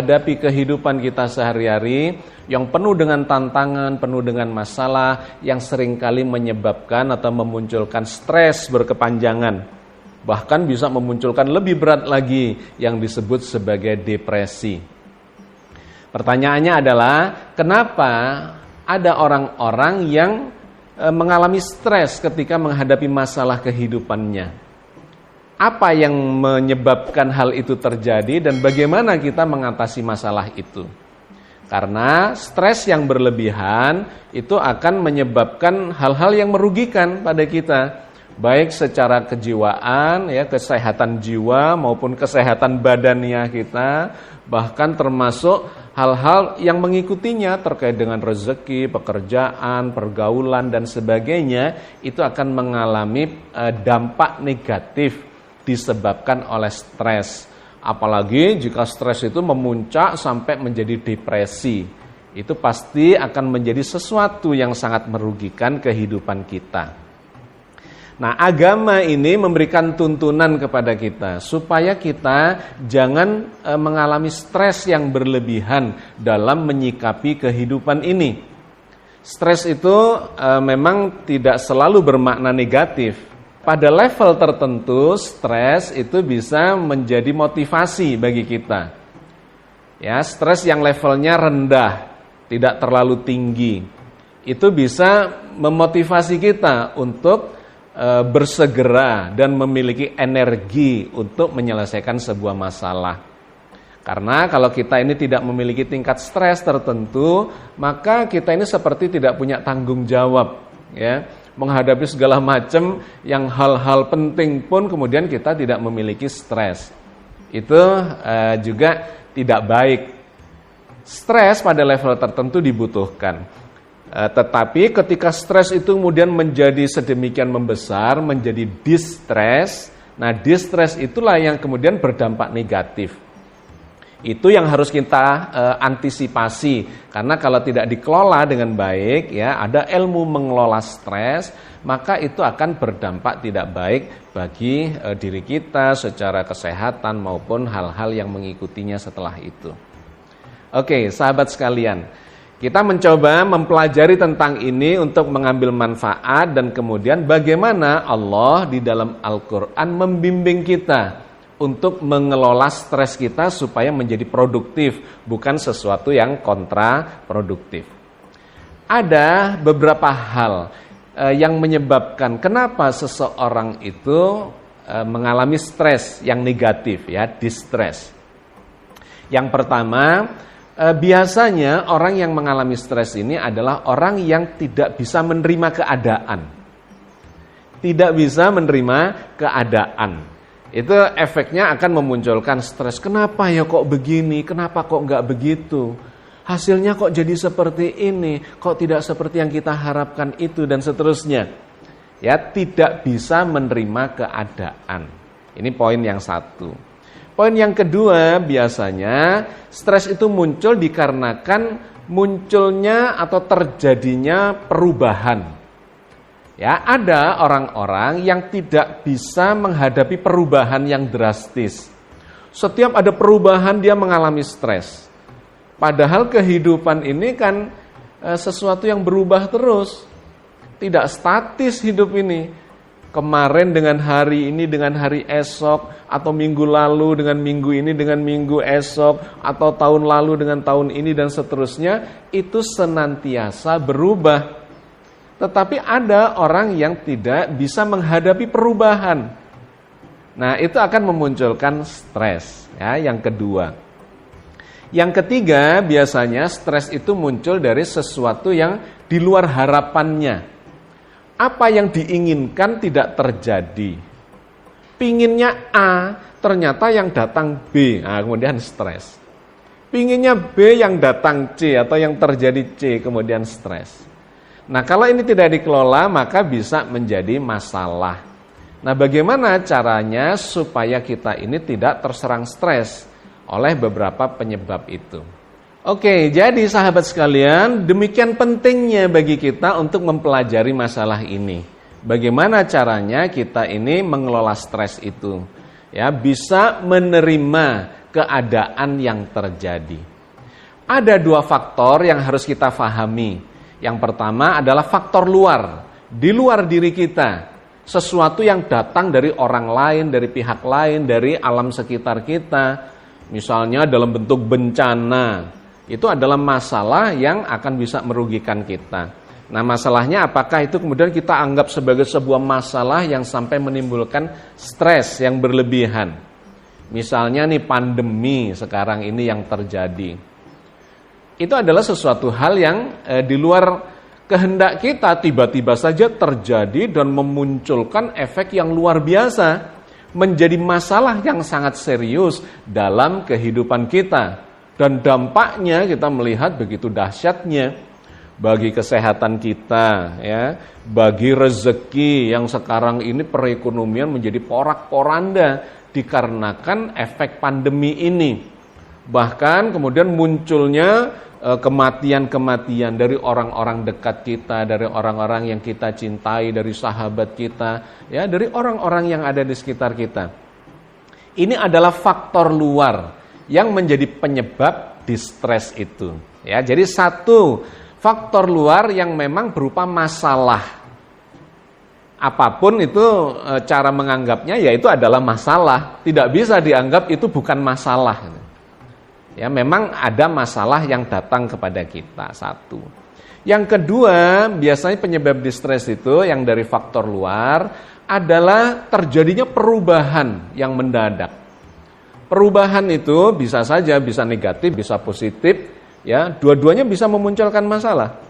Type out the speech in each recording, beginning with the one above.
hadapi kehidupan kita sehari-hari yang penuh dengan tantangan, penuh dengan masalah yang seringkali menyebabkan atau memunculkan stres berkepanjangan. Bahkan bisa memunculkan lebih berat lagi yang disebut sebagai depresi. Pertanyaannya adalah, kenapa ada orang-orang yang mengalami stres ketika menghadapi masalah kehidupannya? Apa yang menyebabkan hal itu terjadi dan bagaimana kita mengatasi masalah itu? Karena stres yang berlebihan itu akan menyebabkan hal-hal yang merugikan pada kita, baik secara kejiwaan, ya, kesehatan jiwa maupun kesehatan badania kita, bahkan termasuk hal-hal yang mengikutinya terkait dengan rezeki, pekerjaan, pergaulan dan sebagainya, itu akan mengalami dampak negatif disebabkan oleh stres. Apalagi jika stres itu memuncak sampai menjadi depresi, itu pasti akan menjadi sesuatu yang sangat merugikan kehidupan kita. Nah, agama ini memberikan tuntunan kepada kita supaya kita jangan mengalami stres yang berlebihan dalam menyikapi kehidupan ini. Stres itu memang tidak selalu bermakna negatif. Pada level tertentu, stres itu bisa menjadi motivasi bagi kita. Ya, stres yang levelnya rendah, tidak terlalu tinggi, itu bisa memotivasi kita untuk bersegera dan memiliki energi untuk menyelesaikan sebuah masalah. Karena kalau kita ini tidak memiliki tingkat stres tertentu, maka kita ini seperti tidak punya tanggung jawab, ya. Menghadapi segala macam yang hal-hal penting pun kemudian kita tidak memiliki stres. Itu juga tidak baik. Stres pada level tertentu dibutuhkan. Tetapi ketika stres itu kemudian menjadi sedemikian membesar, menjadi distress, nah distress itulah yang kemudian berdampak negatif. Itu yang harus kita antisipasi, karena kalau tidak dikelola dengan baik, ya, ada ilmu mengelola stres, maka itu akan berdampak tidak baik bagi diri kita secara kesehatan maupun hal-hal yang mengikutinya setelah itu. Oke, sahabat sekalian, kita mencoba mempelajari tentang ini untuk mengambil manfaat dan kemudian bagaimana Allah di dalam Al-Quran membimbing kita untuk mengelola stres kita supaya menjadi produktif, bukan sesuatu yang kontraproduktif. Ada beberapa hal yang menyebabkan kenapa seseorang itu mengalami stres yang negatif, ya, distress. Yang pertama, biasanya orang yang mengalami stres ini adalah orang yang tidak bisa menerima keadaan. Tidak bisa menerima keadaan. Itu efeknya akan memunculkan stres. Kenapa ya kok begini? Kenapa kok enggak begitu? Hasilnya kok jadi seperti ini? Kok tidak seperti yang kita harapkan itu? Dan seterusnya. Ya, tidak bisa menerima keadaan. Ini poin yang satu. Poin yang kedua, biasanya stres itu muncul dikarenakan munculnya atau terjadinya perubahan. Ya, ada orang-orang yang tidak bisa menghadapi perubahan yang drastis. Setiap ada perubahan dia mengalami stres. Padahal kehidupan ini kan sesuatu yang berubah terus. Tidak statis hidup ini. Kemarin dengan hari ini dengan hari esok, atau minggu lalu dengan minggu ini dengan minggu esok, atau tahun lalu dengan tahun ini dan seterusnya, itu senantiasa berubah. Tetapi ada orang yang tidak bisa menghadapi perubahan. Nah, itu akan memunculkan stres, ya, yang kedua. Yang ketiga, biasanya stres itu muncul dari sesuatu yang di luar harapannya. Apa yang diinginkan tidak terjadi. Pinginnya A, ternyata yang datang B. Nah, kemudian stres. Pinginnya B, yang datang C, atau yang terjadi C, kemudian stres. Nah, kalau ini tidak dikelola, maka bisa menjadi masalah. Nah, bagaimana caranya supaya kita ini tidak terserang stres oleh beberapa penyebab itu? Oke, jadi sahabat sekalian, demikian pentingnya bagi kita untuk mempelajari masalah ini. Bagaimana caranya kita ini mengelola stres itu? Ya, bisa menerima keadaan yang terjadi. Ada dua faktor yang harus kita pahami. Yang pertama adalah faktor luar, di luar diri kita. Sesuatu yang datang dari orang lain, dari pihak lain, dari alam sekitar kita. Misalnya dalam bentuk bencana. Itu adalah masalah yang akan bisa merugikan kita. Nah, masalahnya apakah itu kemudian kita anggap sebagai sebuah masalah yang sampai menimbulkan stres yang berlebihan. Misalnya nih pandemi sekarang ini yang terjadi. Itu adalah sesuatu hal yang di luar kehendak kita, tiba-tiba saja terjadi dan memunculkan efek yang luar biasa, menjadi masalah yang sangat serius dalam kehidupan kita. Dan dampaknya kita melihat begitu dahsyatnya bagi kesehatan kita, ya, bagi rezeki yang sekarang ini perekonomian menjadi porak-poranda dikarenakan efek pandemi ini. Bahkan kemudian munculnya kematian-kematian dari orang-orang dekat kita, dari orang-orang yang kita cintai, dari sahabat kita, ya, dari orang-orang yang ada di sekitar kita. Ini adalah faktor luar yang menjadi penyebab distres itu. Ya, jadi satu faktor luar yang memang berupa masalah. Apapun itu cara menganggapnya, ya itu adalah masalah. Tidak bisa dianggap itu bukan masalah. Ya, memang ada masalah yang datang kepada kita, satu. Yang kedua, biasanya penyebab distres itu yang dari faktor luar adalah terjadinya perubahan yang mendadak. Perubahan itu bisa saja, bisa negatif, bisa positif, ya, dua-duanya bisa memunculkan masalah.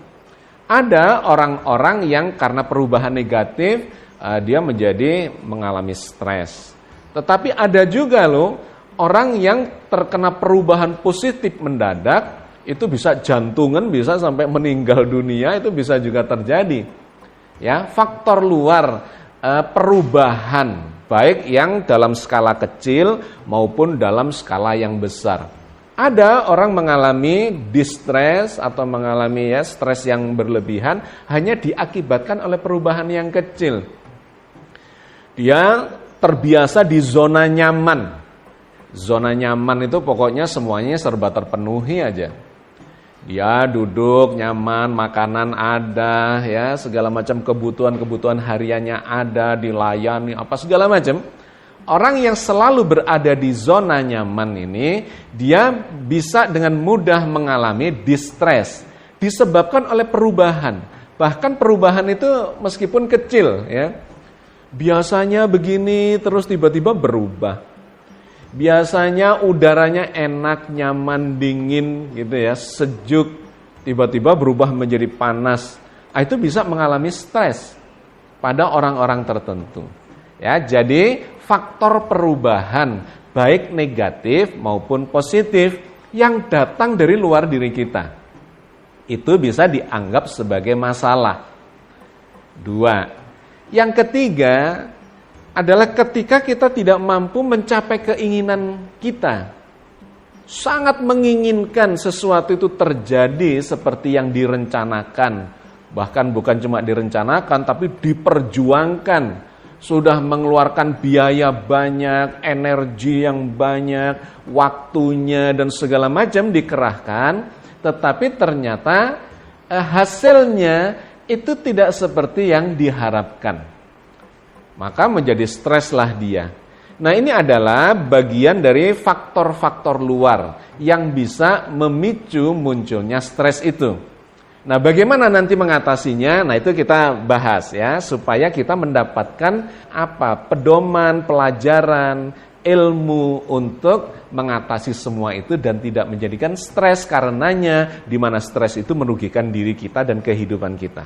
Ada orang-orang yang karena perubahan negatif, dia mengalami stres. Tetapi ada juga loh, orang yang terkena perubahan positif mendadak, itu bisa jantungan, bisa sampai meninggal dunia, itu bisa juga terjadi. Ya, faktor luar, perubahan, baik yang dalam skala kecil maupun dalam skala yang besar. Ada orang mengalami distress atau mengalami stres yang berlebihan hanya diakibatkan oleh perubahan yang kecil. Dia terbiasa di zona nyaman. Zona nyaman itu pokoknya semuanya serba terpenuhi aja. Dia duduk nyaman, makanan ada, ya, segala macam kebutuhan hariannya ada, dilayani, apa segala macam. Orang yang selalu berada di zona nyaman ini, dia bisa dengan mudah mengalami distress, disebabkan oleh perubahan. Bahkan perubahan itu meskipun kecil, ya, biasanya begini terus tiba-tiba berubah. Biasanya udaranya enak, nyaman, dingin gitu ya, sejuk, tiba-tiba berubah menjadi panas. Itu bisa mengalami stres pada orang-orang tertentu. Ya, jadi faktor perubahan baik negatif maupun positif yang datang dari luar diri kita itu bisa dianggap sebagai masalah. Dua. Yang ketiga adalah ketika kita tidak mampu mencapai keinginan kita. Sangat menginginkan sesuatu itu terjadi seperti yang direncanakan. Bahkan bukan cuma direncanakan, tapi diperjuangkan. Sudah mengeluarkan biaya banyak, energi yang banyak, waktunya dan segala macam dikerahkan. Tetapi ternyata hasilnya itu tidak seperti yang diharapkan. Maka menjadi streslah dia. Nah, ini adalah bagian dari faktor-faktor luar yang bisa memicu munculnya stres itu. Nah, bagaimana nanti mengatasinya? Nah, itu kita bahas ya, supaya kita mendapatkan pedoman, pelajaran, ilmu untuk mengatasi semua itu dan tidak menjadikan stres karenanya, di mana stres itu merugikan diri kita dan kehidupan kita.